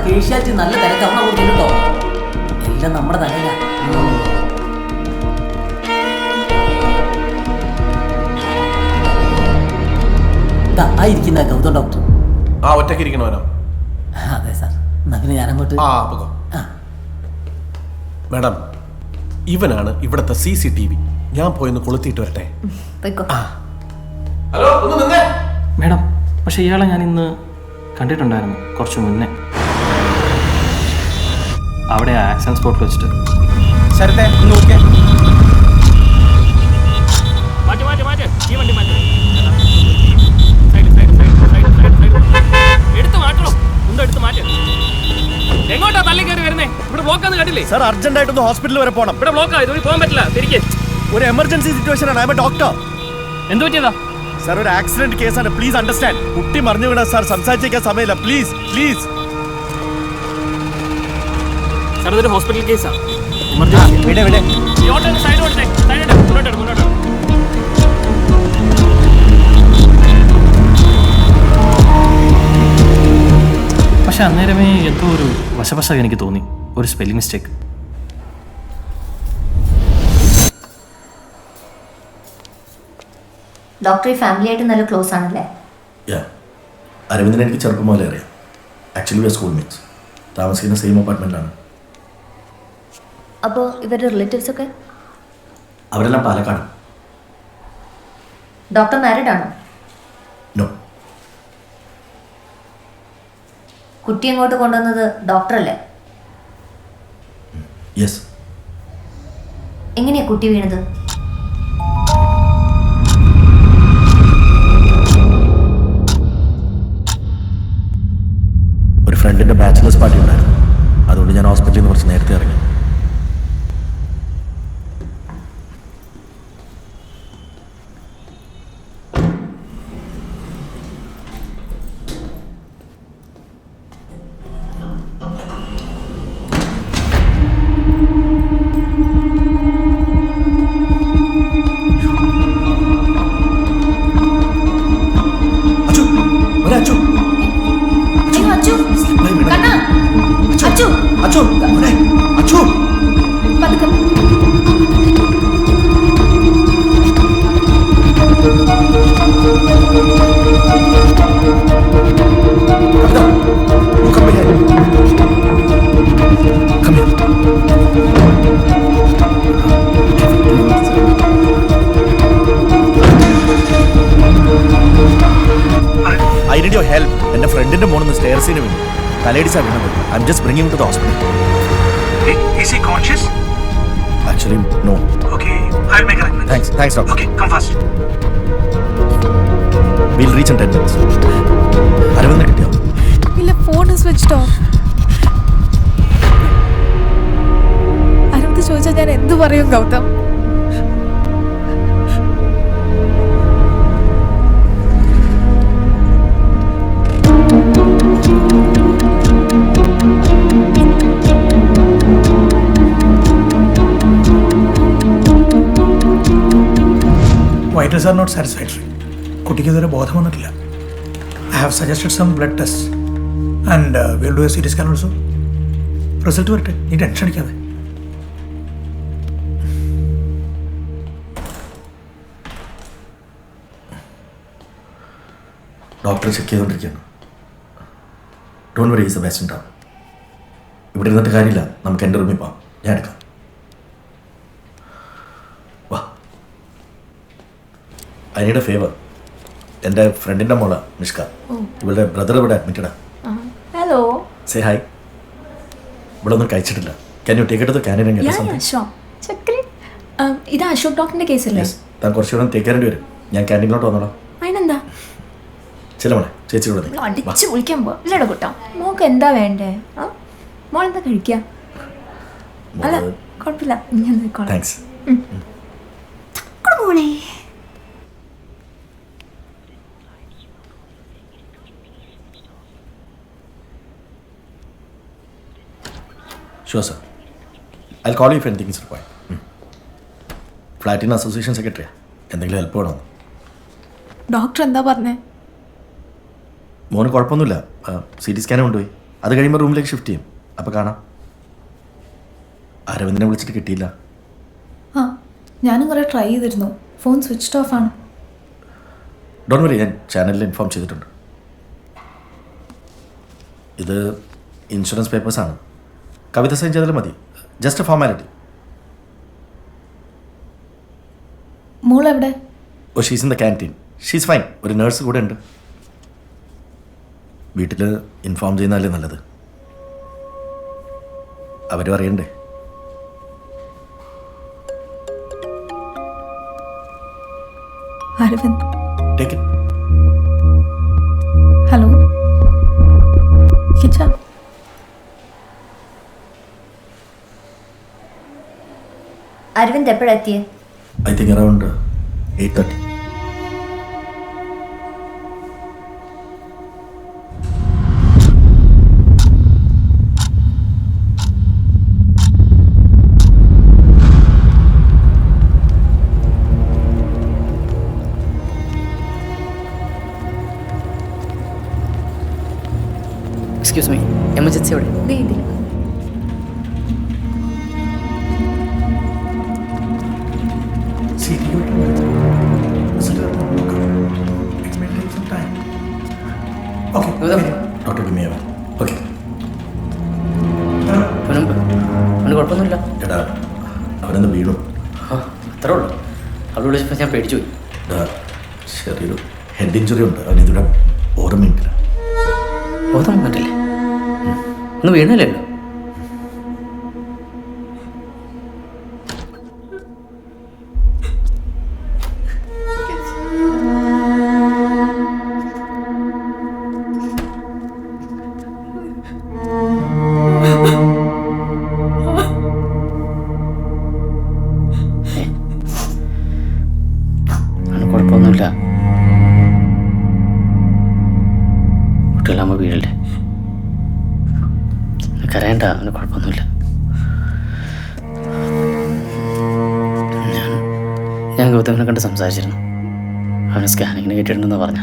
കേഷ്യാറ്റ് നല്ല തിരക്കാവണ കൂടി കേട്ടോ. എല്ലാം നമ്മുടെ തലയില. ആയിരിക്കുന്ന ഗൗതം ഡോക്ടർ. ആ ഒറ്റയ്ക്ക് ഇരിക്കണവനോ? അതെ സാർ. പിന്നെ ഞാനങ്ങോട്ട്. മാഡം, ഇവനാണ് ഇവിടുത്തെ CCTV. ഞാൻ പോയിന്ന് കൊളുത്തിയിട്ട് വരട്ടെ. ഹലോ, ഒന്ന് നിന്നേ. മാഡം, പക്ഷെ ഇയാളെ ഞാൻ ഇന്ന് കണ്ടിട്ടുണ്ടായിരുന്നു കുറച്ച് മുന്നേ. അവിടെ ആക്സിഡന്റ് സ്പോട്ടിൽ വെച്ചിട്ട്. ശരത്തെ നോക്കിയേ. എങ്ങോട്ടാ തള്ളി കയറി വരുന്നേ? ഇവിടെ ബ്ലോക്കാന്ന് കണ്ടില്ലേ? സാർ, അർജന്റായിട്ടൊന്ന് ഹോസ്പിറ്റലിൽ വരെ പോകണം. ഇവിടെ ബ്ലോക്കാ, ഇതുവഴി പോകാൻ പറ്റില്ല. തിരികെ ഒരു എമർജൻസി സിറ്റുവേഷൻ ആണ്. I M A doctor. എന്ത് പറ്റിയതാ? സാർ, ഒരു ആക്സിഡന്റ് കേസാണ്. Please understand. കുട്ടി മറിഞ്ഞു വീണ സാർ. സംസാരിച്ചേക്കാൻ സമയമില്ല. Please please. സാർ, ഇതൊരു ഹോസ്പിറ്റൽ കേസാ. പക്ഷെ അന്നേരമേ എന്തോ ഒരു വശവശ എനിക്ക് തോന്നി. ഒരു സ്പെല്ലിംഗ് മിസ്റ്റേക്ക്. ഡോക്ടർ ഈ ഫാമിലി ആയിട്ട് നല്ല ക്ലോസ് ആണല്ലേ? അരവിന്ദനെ എനിക്ക് ചെറുപ്പം പോലെ അറിയാം. Actually we school mates. താമസിക്കുന്ന സെയിം അപ്പാർട്ട്മെന്റിലാണ്. അപ്പോൾ ഇവരുടെ റിലേറ്റീവ്സ് ഒക്കെ? അവരെല്ലാം പാലക്കാട്. ഡോക്ടർ മാരീഡ് ആണോ? നോ. കുട്ടി അങ്ങോട്ട് കൊണ്ടുവന്നത് ഡോക്ടറല്ലേ? യെസ്. എങ്ങനെയാ കുട്ടി വീണത്? ഒരു ഫ്രണ്ടിന്റെ ബാച്ചിലേഴ്സ് പാർട്ടി ഉണ്ടായിരുന്നു. അതുകൊണ്ട് ഞാൻ ഹോസ്പിറ്റലിൽ നിന്ന് കുറച്ച് നേരത്തെ ഇറങ്ങി. I need your help. എന്റെ ഫ്രണ്ടിന്റെ മോനൊന്ന് സ്റ്റെയർസിന് വീണു. തലയിടിച്ചാ വീണത്. I'm just bringing him to the hospital. Is he conscious? Actually, no. Okay, I'll make arrangements. Thanks, doctor. Okay, come fast. We'll reach in 10 minutes. അരവിന്ദനെ കിട്ടിയോ? ഇല്ല, ഫോൺ സ്വിച്ച്ഡ് ഓഫ്. അരവിന്ദ് ചോദിച്ചാൽ ഞാൻ എന്ത് പറയും Gautam? Vitals are not satisfactory. കുട്ടിക്ക് ഇതുവരെ ബോധം വന്നിട്ടില്ല. I have suggested some blood tests and we'll do a CT scan also. Result വരട്ടെ, നീ ടെൻഷൻ അടിക്കാതെ. ഡോക്ടർ ചെക്ക് ചെയ്തുകൊണ്ടിരിക്കുകയാണ്. Don't worry, is A best ഉണ്ടാവും. ഇവിടെ ഇരുന്നിട്ട് കാര്യമില്ല. നമുക്ക് എൻ്റെ റൂമിൽ പോവാം. ഞാൻ എടുക്കാം. വാ. I need A favour. എൻ്റെ ഫ്രണ്ടിൻ്റെ മോള നിഷ്ക. ഇവളുടെ ബ്രദർ ഇവിടെ അഡ്മിറ്റഡാ. ഹലോ. Say hi. ഇവിടെ ഒന്നും കഴിച്ചിട്ടില്ല. Can you take it to canteen and get something? ഇത് അശോക് ഡോക്ടറിന്റെ കേസല്ലേ? താൻ കുറച്ചുകൂടെ ടേക്ക് ചെയ്യേണ്ടി വരും. ഞാൻ ക്യാൻറ്റീനിലോട്ട് വന്നോളാം. അതിനെന്താ? ചില മോളെ, ചേച്ചി കൂടെ അടിച്ച് വിളിക്കാൻ പോയില്ലടോ കുട്ടാ. മോക്ക് എന്താ വേണ്ടേ? മോളെന്താ കഴിക്കുക? അല്ല കുഴപ്പമില്ല, ഞാൻ നോക്കോളാം. താങ്ക്സ്. മോളെ sure sir. I call you if anything is required. ഫ്ലാറ്റിന് അസോസിയേഷൻ സെക്രട്ടറിയാണ്. എന്തെങ്കിലും ഹെൽപ്പ് വേണോ? ഡോക്ടർ എന്താ പറഞ്ഞേ? മോന് കുഴപ്പമൊന്നുമില്ല. CT സ്കാനും കൊണ്ടുപോയി. അത് കഴിയുമ്പോൾ റൂമിലേക്ക് ഷിഫ്റ്റ് ചെയ്യും. അപ്പോൾ കാണാം. അരവിന്ദിനെ വിളിച്ചിട്ട് കിട്ടിയില്ല. ആ ഞാനും കുറേ ട്രൈ ചെയ്തിരുന്നു, ഫോൺ സ്വിച്ച്ഡ് ഓഫ് ആണ്. ഡോണ്ട് വറി, ഞാൻ ചാനലിൽ ഇൻഫോം ചെയ്തിട്ടുണ്ട്. ഇത് ഇൻഷുറൻസ് പേപ്പേഴ്സാണ്. കവിത സൈൻ ചെയ്താലും മതി, ജസ്റ്റ് എ ഫോർമാലിറ്റി. മോളെവിടെ? Oh, she's in the canteen. She's fine. ഒരു നേഴ്സ് കൂടെ ഉണ്ട്. വീട്ടിൽ ഇൻഫോം ചെയ്യുന്നതല്ലേ നല്ലത്. അവരും അറിയണ്ടേ. Aravind. Take it. Hello Kichha. Aravind എപ്പോഴെത്തിയേ? I think around 8:30. Excuse me, emergency എവിടെ? ദേ ഇതില്. See, you result it may take some time. Okay. Doctor ഗിമിയവ. ഓക്കെ. അവന് കുഴപ്പമൊന്നുമില്ല. എടാ, അവനൊന്ന് വീണു. അത്രേ ഉള്ളൂ. അവൾ വിളിച്ചപ്പോൾ ഞാൻ പേടിച്ചു പോയി. എടാ, ചെറിയൊരു ഹെഡ് ഇഞ്ചുറി ഉണ്ട്. അവനിതിവിടെ ഓർമ്മയില്ല. ബോധം വന്നിട്ടില്ലേ? ഒന്ന് വീണല്ലോ. കുഴപ്പമൊന്നുമില്ല. കുട്ടികളാകുമ്പോൾ വീഴല്ലേ. കരയണ്ട, അവന് കുഴപ്പമൊന്നുമില്ല. ഞാൻ ഗൗതമിനെ കണ്ട് സംസാരിച്ചിരുന്നു. അവന് സ്കാനിങ്ങിന് കേട്ടിട്ടുണ്ടെന്ന് പറഞ്ഞ.